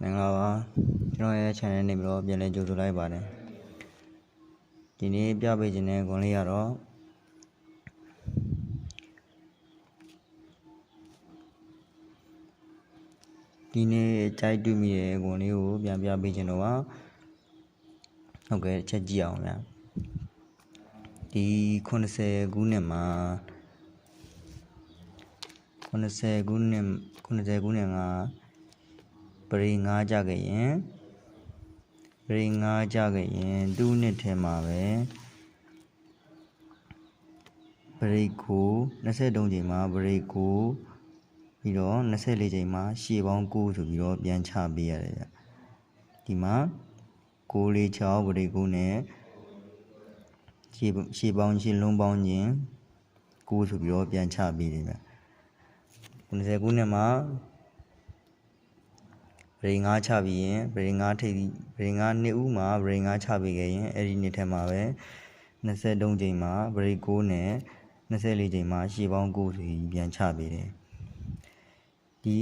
မင်္ဂလာပါကျွန်တော်ရဲ့ channel နေပြီးတော့ပြန်လည်ကြိုဆိုလိုက်ပါတယ်ဒီနေ့ပြပေးခြင်းတဲ့ခွန်လေးကတော့ဒီနေ့ကြိုက်တွေ့မိတဲ့ခွန်လေးကိုပြန်ပြပေးခြင်းတော့ပါဟုတ်ကဲ့ချက်ကြည့်အောင်ဗျာဒီ90ခုနှစ်မှာ90ခုနှစ်ကပရိငါးကြခဲ့ရင်သူ့နှစ်ထဲမှာပဲပရိကို23ချိန်မှာပရိကိုပြီးတော့24ချိန်မှာရှေ့ပေါင်း9ဆိုပြီးတော့ပြန်ချပေးရတယ်ဗျဒီမှာ6 4 6ပရိကိုနဲ့ရှေ့ပေါင်းရှင်းလုံးပေါင်းခြင်း9ဆိုပြီးတော့ပြန်ချပေးတယ်ဗျ90ခုနှစ်မှာပရိငါးချပြီးရင်ပရိငါးနှစ်ဦးမှာပရိငါးချပြီးခဲ့ရင်အဲ့ဒီနှစ်ထဲမှာပဲ23ချိန်မှာပရိ9နဲ့24ချိန်မှာရှေ့ပေါင်း9ဆိုပြီးပြန်ချပေးတယ်ဒီ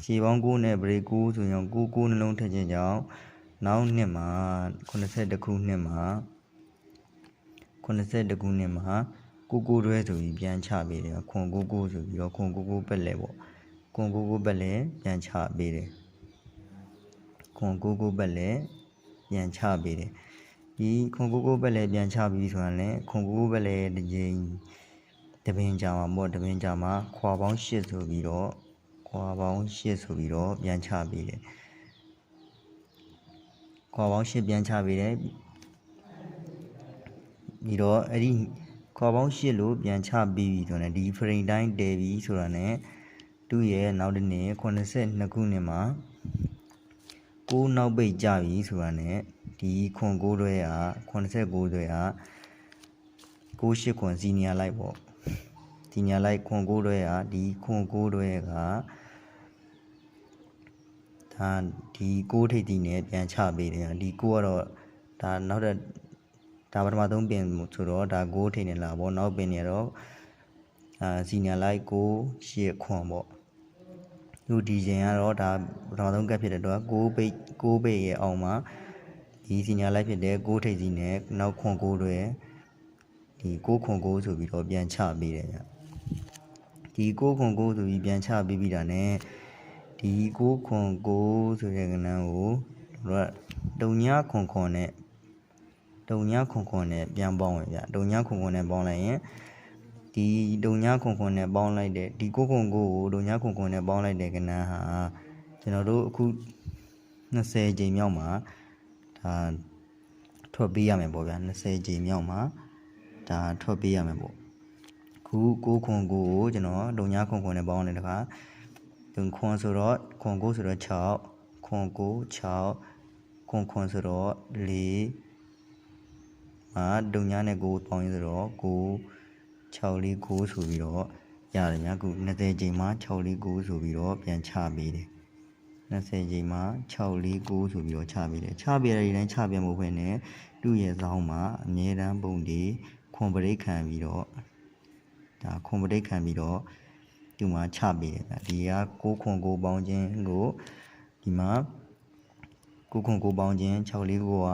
ရှေ့ပေါင်း9နဲ့ပရိ9ဆိုရင်9နှလုံးထည့်ခြင်းကြောင့်နောက်နှစ်မှာ82ခုနှစ်မှာ9တွဲဆိုပြီးပြန်ချပေးတယ်ခွန်9ဆိုပြီးတော့ခွန်9ပတ်လဲပေါ့ခွန်9ပတ်လဲပြန်ချပေးတယ်ခွန်9ပတ်လဲပြန်ချပေးတယ်ဒီခွန်9ပတ်လဲပြန်ချပြီးဆိုရင်လည်းခွန်9ပတ်လဲတစ်ချိန်တပင်ကြာမှာပေါ့တပင်ကြာမှာခွာပေါင်း8ဆိုပြီးတော့ပြန်ချပေးတယ်ခွာပေါင်း8ပြန်ချပေးတယ်ပြီးတော့အဲ့ဒီခွာပေါင်း8လို့ပြန်ချပြီးပြီဆိုတော့ဒီ frame တိုင်းတည်ပြီဆိုတာ ਨੇ သူ့ရဲ့နောက်တစ်နေ့82ခုနှစ်မှာ6နောက်ပိတ်ကြပြီဆိုတာ ਨੇ ဒီခွန်9တွဲက89တွဲက68ခွန်စီနီယာလိုက်ပေါ့စီနီယာလိုက်ခွန်9တွဲကဒီခွန်9တွဲကဒါဒီ6ထိပ်တီနဲ့ပြန်ချပေးတယ်ဒီ6ကတော့ဒါနောက်တဲ့ဒါပထမဆုံးပင်ဆိုတော့ဒါ6ထိပ်နဲ့လာပေါ့နောက်ပင်နေတော့စီနီယာလိုက်68ခွန်ပေါ့သူဒီချိန်ကတော့ဒါပထမဆုံးကတ်ဖြစ်တဲ့တော့6ပိတ်ရဲ့အောက်မှာဒီစီနီယာလိုက်ဖြစ်တဲ့6ထိပ်စီနဲ့နောက်ခွန်9တွဲဒီ6ခွန်9ဆိုပြီးတော့ပြန်ချပေးတယ်ဗျဒီ6ခွန်9ဆိုပြီးပြန်ချပေးပြီးတာ ਨੇ ဒီ6ခွန်9ဆိုတဲ့ကဏ္ဍကိုတို့ကတုံညာခွန်ခွန်နဲ့ပြန်ပေါင်းရဗျတုံညာခွန်ခွန်နဲ့ပေါင်းလိုက်ရင်ဒီတုံညာခွန်ခွန်နဲ့ပေါင်းလိုက်တဲ့ဒီ6ခွန်9ကိုတုံညာခွန်ခွန်နဲ့ပေါင်းလိုက်တဲ့ကဏ္ဍဟာကျွန်တော်တို့အခု20ချိန်မြောက်မှာဒါထွက်ပေးရမယ်ပေါ့ဗျာ20ချိန်မြောက်မှာဒါထွက်ပေးရမယ်ပေါ့ခု6ခွန်9ကိုကျွန်တော်တုံညာခွန်ခွန်နဲ့ပေါင်းလိုက်တဲ့အခါခွန်ဆိုတော့ခွန်9ဆိုတော့6ခွန်9 6ခွန်ဆိုတော့4မှာတုံညာနဲ့9ပေါင်းရဆိုတော့9 6 4 9ဆိုပြီးတော့ရတယ်များခု20ချိန်မှာ6 4 9ဆိုပြီးတော့ပြန်ချပေးတယ်20ချိန်မှာ6 4 9ဆိုပြီးတော့ချပေးတယ်ချပေးတဲ့တိုင်းချပြန်ဖို့ပဲနဲ့သူ့ရဲ့ဇောင်းမှာအမြဲတမ်းပုံတွေခွန်ပရိတ်ခံပြီးတော့ဒါခွန်ပရိတ်ခံပြီးတော့ဒီမှာချပေးတယ်ဒီက6ခွန်9ပေါင်းခြင်းကိုဒီမှာ6ခွန်9ပေါင်းခြင်း6 4 9က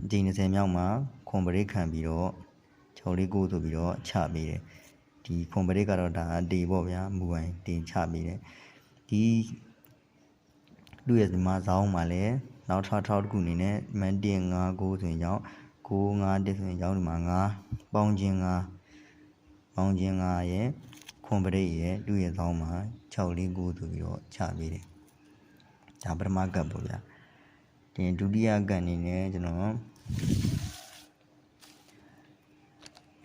ဒီ20မြောက်မှာခွန်ပရိတ်ခံပြီးတော့6 4 9ဆိုပြီးတော့ချပေးတယ်ဒီခွန်ပရိတ်ကတော့ဒါတေပေါ့ဗျာမူပိုင်းတင်ချပေးတယ်ဒီလူရဲ့ဒီမှာဇောင်းမှာလည်းနောက်6တစ်ခုအနေနဲ့မန်1 5 9ဆိုရင်ကြောင့်9 5 1ဆိုရင်ကြောင့်ဒီမှာ9ပေါင်းခြင်း9ရဲ့ခွန်ပရိတ်ရဲ့လူရဲ့ဇောင်းမှာ6 4 9ဆိုပြီးတော့ချပေးတယ်ဒါပထမကပ်ပေါ့ဗျာဒီဒုတိယကပ်အနေနဲ့ကျွန်တော်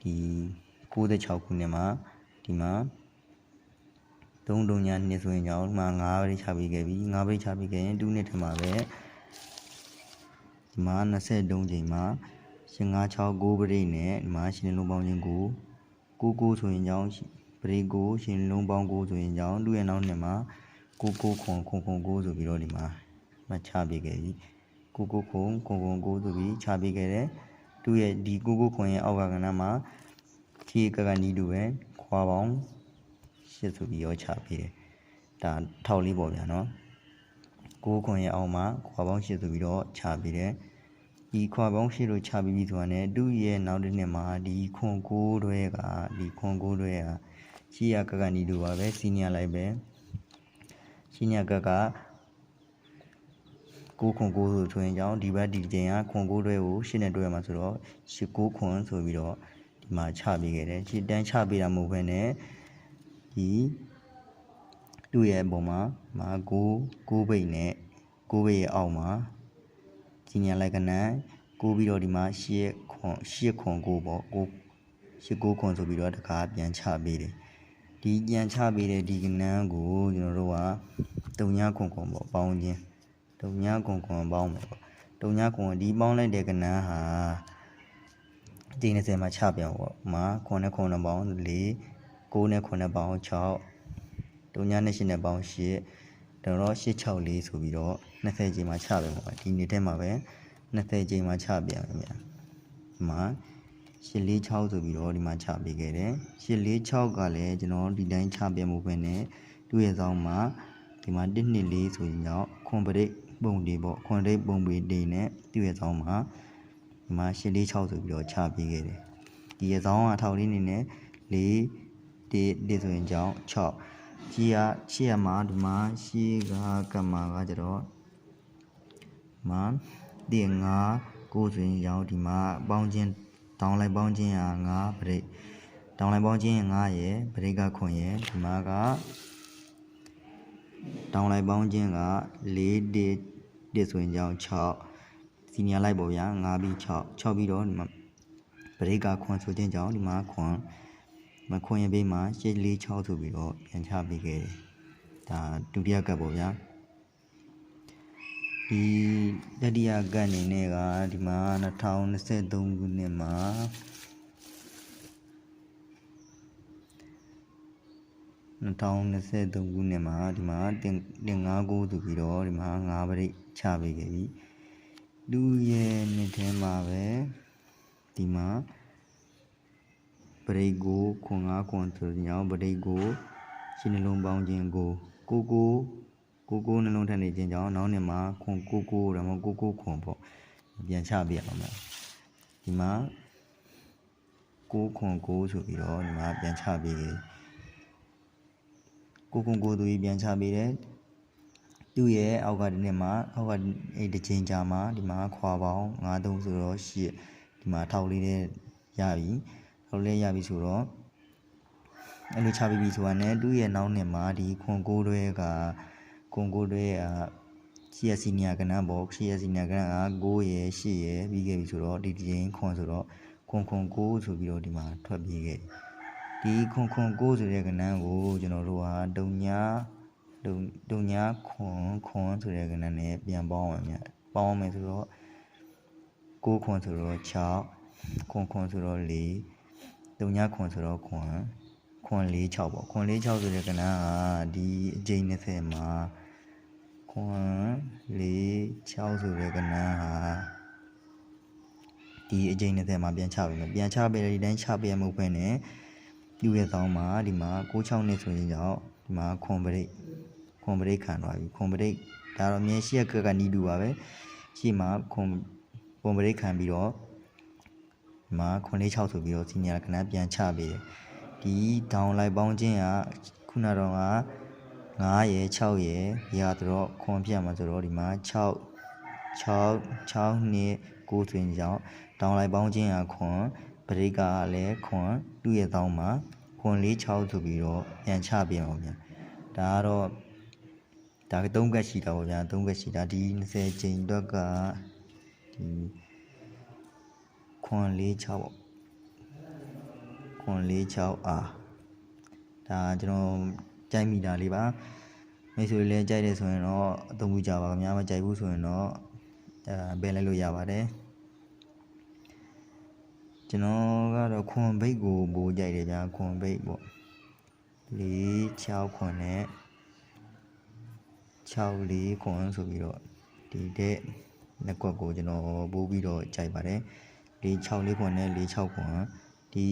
ဒီ96ခုနှစ်မှာဒီမှာ3တုံညာနှစ်ဆိုရင်ကြောင့်ဒီမှာ9ပိတ်ချပေးခဲ့ပြီ9ပိတ်ချပေးခဲ့ရင်2နှစ်ထမှာပဲဒီမှာ23ချိန်မှာရှင်5 6 9ပိတ်နဲ့ဒီမှာရှင်လုံးပေါင်းခြင်း9ဆိုရင်ကြောင့်ပရိ9ရှင်လုံးပေါင်း9ဆိုရင်ကြောင့်သူ့ရဲ့နောက်နှစ်မှာ9ခွန်9ဆိုပြီးတော့ဒီမှာမှတ်ချပေးခဲ့ပြီ9ခွန်9ဆိုပြီးချပေးခဲ့တယ်သူ့ရဲ့ဒီ9ခွန်ရဲ့အောက်ကကဏ္ဍမှာခြေကနီးတူပဲခွာပေါင်း8ဆိုပြီးရောချပေးတယ်ဒါထောက်လေးပေါ့ဗျာနော် 9ခွန်ရဲ့အောက်မှာခွာပေါင်း8ဆိုပြီးတော့ချပြီးတယ်ဒီခွာပေါင်း8လို့ချပြီးပြီဆိုတာနဲ့သူ့ရဲ့နောက်တစ်နှစ်မှာဒီခွန်9တွဲကဒီခွန်9တွဲကရှိရကနီတို့ပါပဲစီနီယာလိုက်ပဲစီနီယာက9ခွန်9ဆိုရင်ကြောင့်ဒီဘက်ဒီချိန်ကခွန်9တွဲကို8နဲ့တွဲမှာဆိုတော့9ခွန်ဆိုပြီးတော့ဒီမှာချပေးခဲ့တယ်ခြေတန်းချပေးတာမဟုတ်ဘဲနဲ့ဒီသူ့ရဲ့အပေါ်မှာ9ဘိတ်နဲ့9ဘိတ်ရဲ့အောက်မှာစီနီယာလိုက်ကနန်း9ပြီးတော့ဒီမှာ8ခွန်9ပေါ့9ခွန်ဆိုပြီးတော့တခါပြန်ချပေးတယ်ဒီပြန်ချပေးတဲ့ဒီကနန်းကိုကျွန်တော်တို့ကတုံညာခွန်ပေါ့ပေါင်းခြင်းတုံညာခွန်ပေါင်းမယ်ပေါ့တုံညာခွန်ဒီပေါင်းလိုက်တဲ့ကနန်းဟာဒီ20မှာချပြောင်းပေါ့မှာခွန်နဲ့ခွန်ပေါင်း4 9နဲ့ခွန်နဲ့ပေါင်း6တုံညာနဲ့8နဲ့ပေါင်း8တော့8 6 4ဆိုပြီးတော့20ချိန်မှာချပြန်ပေါ့ဒီနေ့ထဲမှာပဲ20ချိန်မှာချပြန်ဗျာဒီမှာ846ဆိုပြီးတော့ဒီမှာချပေးခဲ့တယ်846ကလည်းကျွန်တော်ဒီတိုင်းချပြန်မှုပဲနဲ့သူ့ရဲ့ဆောင်းမှာဒီမှာ124ဆိုရင်တော့ခွန်ပရိတ်ပုံတွေပေါ့ခွန်ရိတ်ပုံတွေတွေနဲ့သူ့ရဲ့ဆောင်းမှာဒီမှာ846ဆိုပြီးတော့ချပေးခဲ့တယ်ဒီရဲ့ဆောင်းကထောက်လေးနေနဲ့4ဆိုရင်ကြောင်း6ကြီးရမှာဒီမှာရှိကမ္မာကကြတော့မှာတင်5 9ဆိုရင်ကြောင်းဒီမှာပေါင်းခြင်းတောင်းလိုက်ပေါင်းခြင်းဟာ9ပရိတ်တောင်းလိုက်ပေါင်းခြင်း9ရယ်ပရိတ်ကခွန်ရယ်ဒီမှာကတောင်းလိုက်ပေါင်းခြင်းက4ဆိုရင်ကြောင်း6စီနီယာလိုက်ပေါ့ဗျာ5ပြီး6ပြီးတော့ဒီမှာပရိတ်ကခွန်ဆိုခြင်းကြောင်းဒီမှာခွန်ရဘေးမှာ846ဆိုပြီးတော့ပြန်ချပေးခဲ့တယ်ဒါဒုတိယကပ်ပေါ့ဗျာဒီတတိယကပ်အနေနဲ့ကဒီမှာ2023ခုနှစ်မှာ2023ခုနှစ်မှာဒီမှာတင်59ဆိုပြီးတော့ဒီမှာ5ပရိတ်ချပေးခဲ့ပြီသူရဲ့နှစ်ထဲမှာပဲဒီမှာပရိတ်ကိုခွန်5ခွန်ဆိုရင်ပရိတ်ကိုရှင်းနှလုံးပေါင်းခြင်းကိုနှလုံးထက်နေခြင်းကြောင့်နောက်နှစ်မှာခွန်ဒါမှမဟုတ်ခွန်ပေါ့ပြန်ချပြရအောင်မယ်ဒီမှာခွန်ဆိုပြီးတော့ဒီမှာပြန်ချပေးတယ်ခွန်သူကြီးပြန်ချပေးတယ်သူ့ရဲ့အောက်ကဒီနှစ်မှာအောက်ကအဲ့တစ်ချိန်ကြာမှာဒီမှာခွာပေါင်း53ဆိုတော့8ဒီမှာထောက်လေးနဲ့ရပြီထောက်လေးရပြီဆိုတော့အဲ့လိုချပြီးပြီဆိုတာနဲ့သူ့ရဲ့နောက်နှစ်မှာဒီခွန်9တွဲကရှီယာစီနီယာကနန်းပေါ့ရှီယာစီနီယာကနန်းက9ရယ်8ရယ်ပြီးခဲ့ပြီဆိုတော့ဒီချိန်ခွန်ဆိုတော့ခွန်9ဆိုပြီးတော့ဒီမှာထွက်ပြေးခဲ့ဒီခွန်9ဆိုတဲ့ကနန်းကိုကျွန်တော်တို့ကတုံညာခွန်ဆိုတဲ့ကနန်းနဲ့ပြန်ပေါင်းအောင်မြတ်ပေါင်းမယ်ဆိုတော့9ခွန်ဆိုတော့6ခွန်ဆိုတော့4တုံညာခွန်ဆိုတော့ခွန်4 6ပေါ့ခွန်4 6ဆိုတဲ့ကနန်းကဒီအကျိန်20မှာခွန်4 6ဆိုတဲ့ကနန်းဟာဒီအကျိန်20မှာပြန်ချပေးမယ်ပြန်ချပေးတဲ့ဒီတိုင်းချပေးရမှုပဲနဲ့ပြည့်ရဲ့သောင်းမှာဒီမှာ96နှစ်ဆိုရင်ကြောင့်ဒီမှာခွန်ပရိတ်ခံသွားပြီခွန်ပရိတ်ဒါတော့မြင်ရှိရကနီးတူပါပဲရှိမှာခွန်ပရိတ်ခံပြီးတော့ဒီမှာခွန်4 6ဆိုပြီးတော့စီနီယာကနန်းပြန်ချပေးတယ်ဒီဒေါင်လိုက်ပေါင်းခြင်းကခုနတော့က9ရယ်6ရယ်ရတော့ခွန်ပြမှာဆိုတော့ဒီမှာ6နှစ်9ဆိုရင်ကြောင့်ဒေါင်လိုက်ပေါင်းခြင်းကခွန်ပရိတ်ကလည်းခွန်သူ့ရဲ့တောင်းမှာခွန်4 6ဆိုပြီးတော့ပြန်ချပြန်အောင်ဗျာဒါကတော့ဒါက3ကက်ရှိတာပေါ့ဗျာ3ကက်ရှိတာဒီ20ချိန်အတွက်ကဒီခွန်4 6ပေါ့ခွန်4 6ဒါကျွန်တော်ကြိုက်မိတာလေးပါမိတ်ဆွေလည်းကြိုက်တယ်ဆိုရင်တော့အသုံးပြုကြပါခင်ဗျာမကြိုက်ဘူးဆိုရင်တော့ဘယ်လိုက်လို့ရပါတယ်ကျွန်တော်ကတော့ခွန်ဘိတ်ကိုပိုးကြိုက်တယ်ဗျာခွန်ဘိတ်ပေါ့4 6ခွန်နဲ့6 4ခွန်ဆိုပြီးတော့ဒီတဲ့နှစ်ကွက်ကိုကျွန်တော်ပိုးပြီးတော့ကြိုက်ပါတယ်4 6 4ခွန်နဲ့4 6ခွန်ဒီ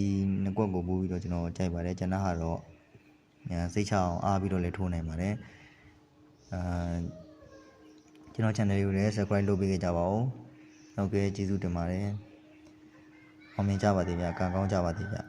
နှစ်ကွက်ကိုပိုးပြီးတော့ကျွန်တော်ကြိုက်ပါတယ်ကျွန်တော်ဟာတော့စိတ်ချအောင်အားပြီးတော့လည်းထိုးနိုင်ပါတယ် ကျွန်တော် channel လေးကိုလည်း subscribe လုပ်ပေးကြပါဦးဟုတ်ကဲ့ကျေးဇူးတင်ပါတယ်အောင်မြင်ကြပါသေးဗျာကံကောင်းကြပါသေးဗျာ